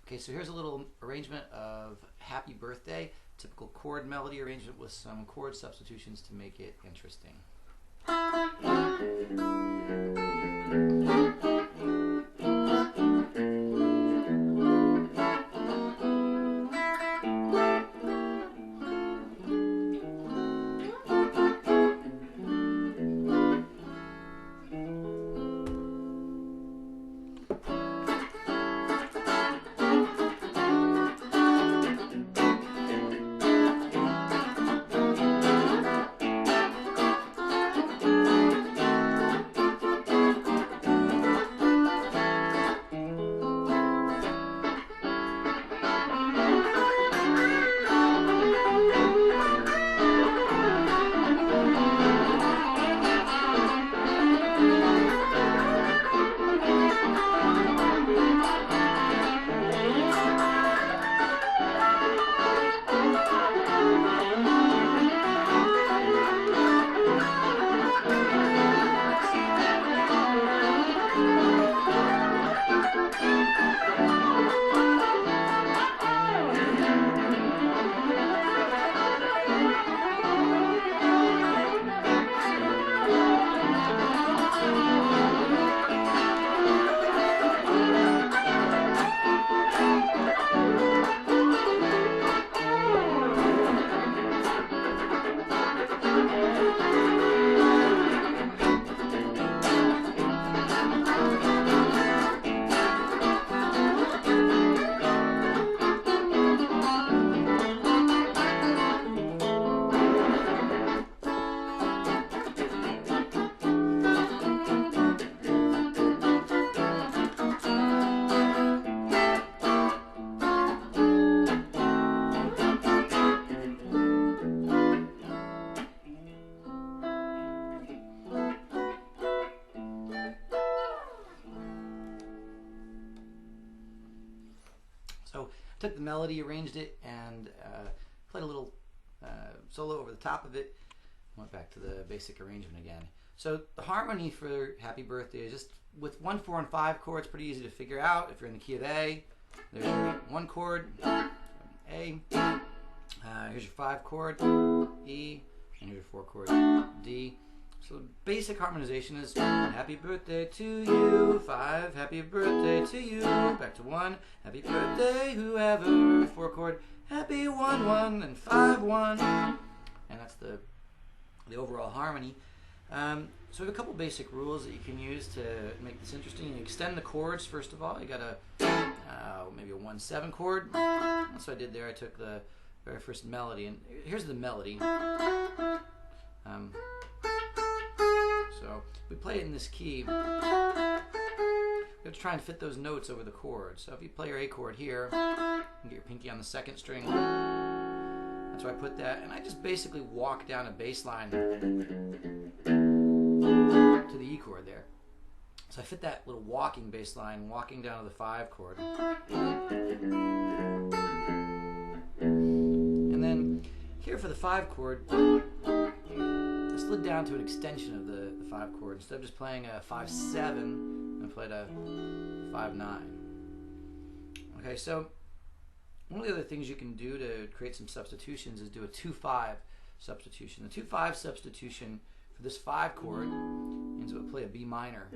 Okay, so here's a little arrangement of Happy Birthday, typical chord melody arrangement with some chord substitutions to make it interesting. So I took the melody, arranged it, and played a little solo over the top of it. Went back to the basic arrangement again. So the harmony for Happy Birthday is just with 1, 4, and 5 chords, pretty easy to figure out. If you're in the key of A, there's your 1 chord, A. Here's your 5 chord, E, and here's your 4 chord, D. So basic harmonization is 1, happy birthday to you, 5, happy birthday to you, back to 1, happy birthday whoever, 4 chord, happy 1, 1, and 5, 1. And that's the overall harmony. So we have a couple basic rules that you can use to make this interesting. You extend the chords first of all. You got maybe a 1/7 chord. That's what I did there. I took the very first melody, and here's the melody. So we play it in this key. We have to try and fit those notes over the chord. So if you play your A chord here, you get your pinky on the 2nd string. That's where I put that, and I just basically walk down a bass line to the E chord there. So I fit that little walking bass line, walking down to the 5 chord. And then here for the 5 chord, I slid down to an extension of the 5 chord. Instead of just playing a 5/7, I played a 5/9. Okay, so one of the other things you can do to create some substitutions is do a 2/5 substitution. The 2/5 substitution for this 5 chord means it would play a B minor,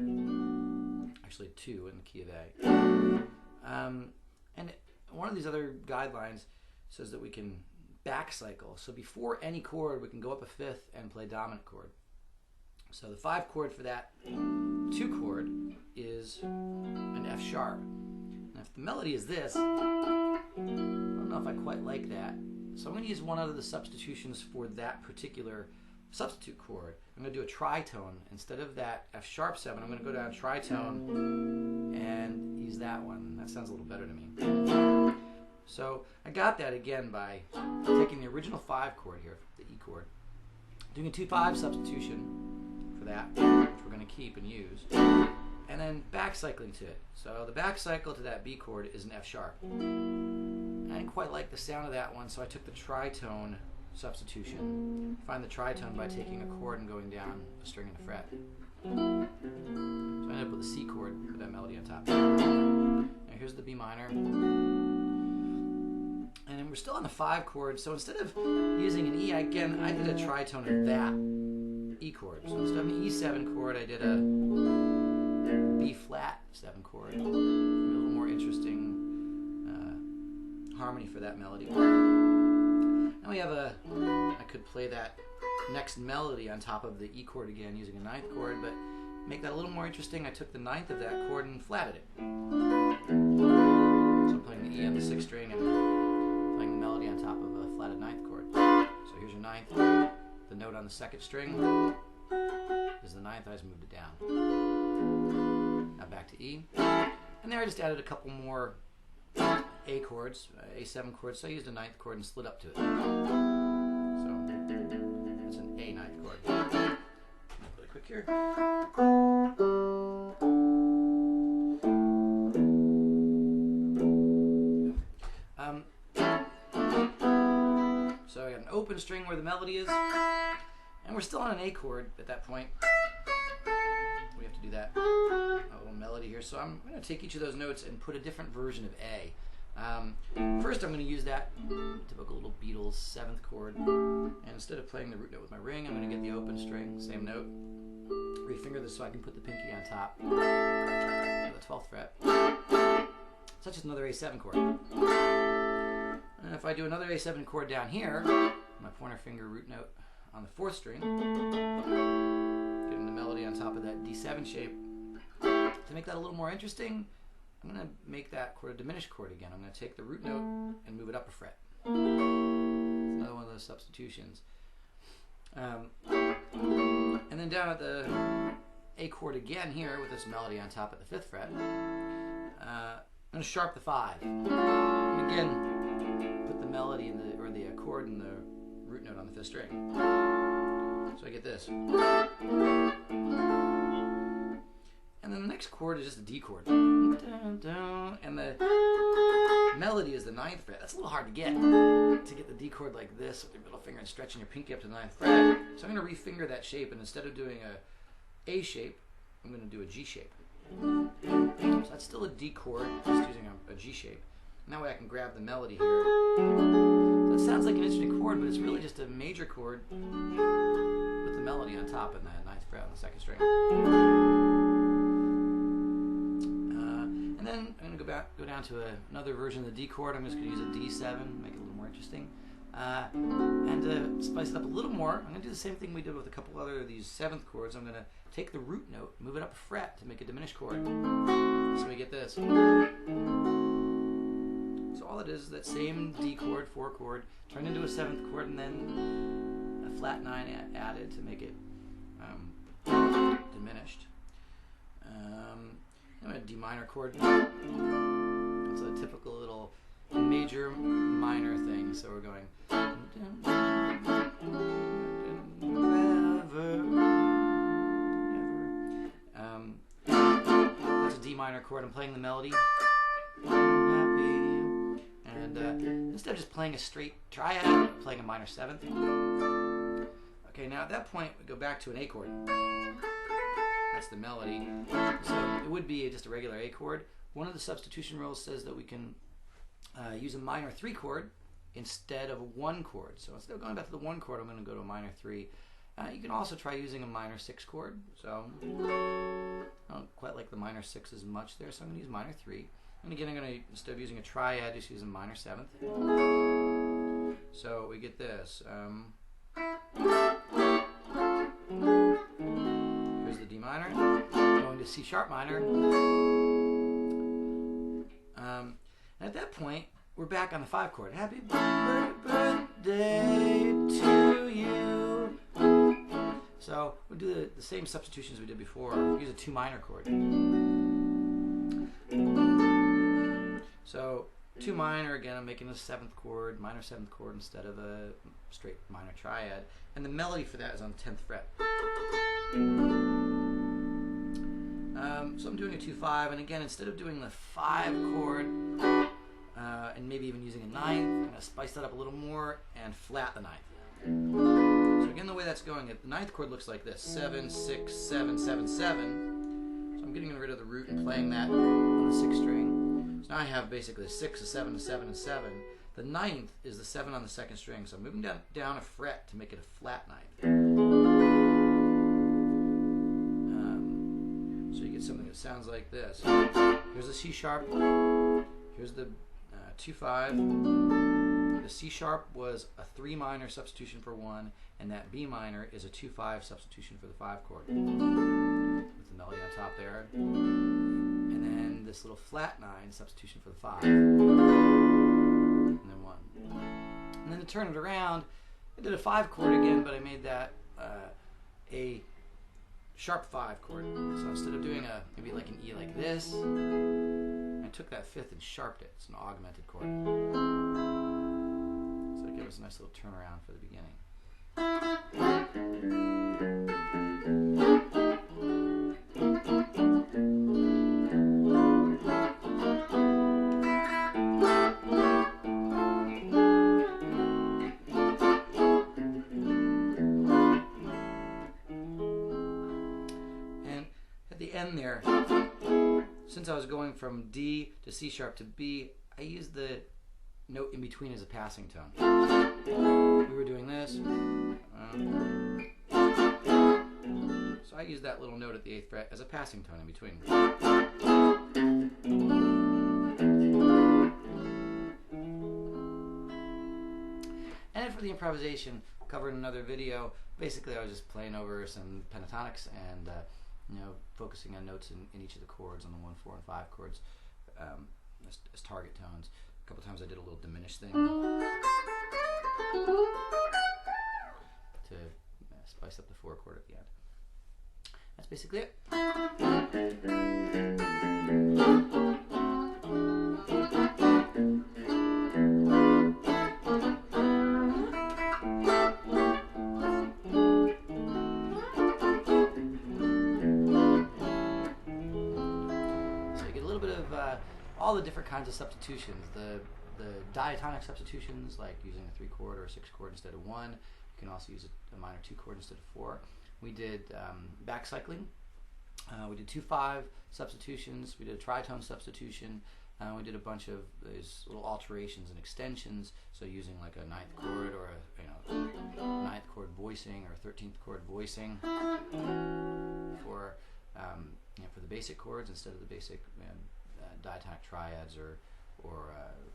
actually 2 in the key of A. And one of these other guidelines says that we can back cycle. So before any chord, we can go up a 5th and play dominant chord. So the 5 chord for that 2 chord is an F sharp. And if the melody is this, I don't know if I quite like that. So I'm going to use one of the substitutions for that particular substitute chord. I'm going to do a tritone. Instead of that F sharp 7, I'm going to go down tritone and use that one. That sounds a little better to me. So I got that again by taking the original 5 chord here, the E chord, doing a 2/5 substitution for that, which we're going to keep and use, and then back cycling to it. So the back cycle to that B chord is an F sharp. I didn't quite like the sound of that one, so I took the tritone substitution. Find the tritone by taking a chord and going down a string and a fret. So I ended up with a C chord with that melody on top. Now here's the B minor. And we're still on the 5 chord, so instead of using an E, again, I did a tritone of that E chord. So instead of an E7 chord, I did a B flat 7 chord. A little more interesting harmony for that melody. Now we have I could play that next melody on top of the E chord again using a 9th chord, but make that a little more interesting, I took the 9th of that chord and flatted it. So I'm playing the E on the 6th string and playing the melody on top of a flatted 9th chord. So here's your 9th. The note on the 2nd string is the 9th. I just moved it down. Now back to E. And there I just added a couple more A chords, A7 chords. So I used a 9th chord and slid up to it. So that's an A 9th chord. Really quick here. So I got an open string where the melody is, and we're still on an A chord at that point. We have to do that little melody here. So I'm going to take each of those notes and put a different version of A. First I'm going to use that typical little Beatles 7th chord, and instead of playing the root note with my ring, I'm going to get the open string, same note, refinger this so I can put the pinky on top of the 12th fret. So that's just another A7 chord. And if I do another A7 chord down here, my pointer finger root note on the 4th string, getting the melody on top of that D7 shape, to make that a little more interesting, I'm going to make that chord a diminished chord again. I'm going to take the root note and move it up a fret. It's another one of those substitutions. And then down at the A chord again here with this melody on top at the 5th fret, I'm going to sharp the 5. And again, put the melody in the chord and the root note on the 5th string. So I get this. And then the next chord is just a D chord. And the melody is the 9th fret. That's a little hard to get the D chord like this with your middle finger and stretching your pinky up to the 9th fret. So I'm going to refinger that shape, and instead of doing a A shape, I'm going to do a G shape. So that's still a D chord, just using a G shape. And that way I can grab the melody here. So it sounds like an interesting chord, but it's really just a major chord with the melody on top and the 9th fret on the 2nd string. And then I'm going to go down to another version of the D chord. I'm just going to use a D7, make it a little more interesting. And to spice it up a little more, I'm going to do the same thing we did with a couple other of these 7th chords. I'm going to take the root note, move it up a fret to make a diminished chord. So we get this. So all it is that same D chord, 4 chord, turned into a 7th chord, and then a flat 9 added to make it diminished. A D minor chord. It's a typical little major minor thing. So we're going. That's a D minor chord. I'm playing the melody. And instead of just playing a straight triad, I'm playing a minor 7th. Okay, now at that point we go back to an A chord. That's the melody. So it would be just a regular A chord. One of the substitution rules says that we can use a minor 3 chord instead of a 1 chord. So instead of going back to the 1 chord, I'm going to go to a minor 3. You can also try using a minor 6 chord. So I don't quite like the minor 6 as much there, so I'm going to use minor 3. And again, I'm going to, instead of using a triad, just use a minor 7th. So we get this. Here's the D minor, going to C sharp minor. And at that point, we're back on the 5 chord. Happy birthday to you. So we'll do the same substitutions we did before. Use a 2 minor chord. So 2 minor, again, I'm making a 7th chord, minor 7th chord instead of a straight minor triad. And the melody for that is on the 10th fret. So I'm doing a 2-5, and again, instead of doing the 5 chord, and maybe even using a 9th, I'm going to spice that up a little more and flat the 9th. So again, the way that's going, the 9th chord looks like this: 7, 6, 7, 7, 7. So I'm getting rid of the root and playing that on the 6th string. So now I have basically a 6, a 7, a 7, and 7. The ninth is the 7 on the second string, so I'm moving down a fret to make it a flat ninth. So you get something that sounds like this. Here's the C sharp. Here's the 2-5. The C sharp was a 3 minor substitution for 1, and that B minor is a 2-5 substitution for the 5 chord. With the melody on top there. And then this little flat 9 substitution for the 5. And then 1. And then to turn it around, I did a 5 chord again, but I made that a sharp 5 chord. So instead of doing maybe like an E like this, I took that 5th and sharped it. It's an augmented chord. So it gave us a nice little turnaround for the beginning. And at the end there, since I was going from D to C sharp to B, I used the note in between as a passing tone. We were doing this. So I used that little note at the 8th fret as a passing tone in between. And then for the improvisation, covered in another video, basically I was just playing over some pentatonics and focusing on notes in each of the chords on the 1, 4, and 5 chords as target tones. A couple times I did a little diminished thing to spice up the 4 chord at the end. That's basically it. All the different kinds of substitutions, the diatonic substitutions, like using a 3 chord or a 6 chord instead of 1. You can also use a minor 2 chord instead of 4. We did back cycling. We did 2-5 substitutions. We did a tritone substitution. We did a bunch of these little alterations and extensions. So using like a 9th chord or a 9th chord voicing or a 13th chord voicing for the basic chords instead of the basic diatonic triads or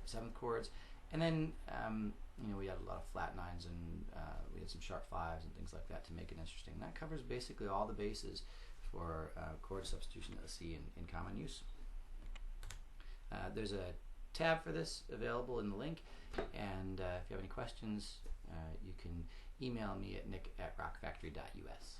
7th chords. And then we had a lot of flat 9s and we had some sharp 5s and things like that to make it interesting. And that covers basically all the bases for chord substitution that I see in common use. There's a tab for this available in the link, and if you have any questions, you can email me at nick@rockfactory.us.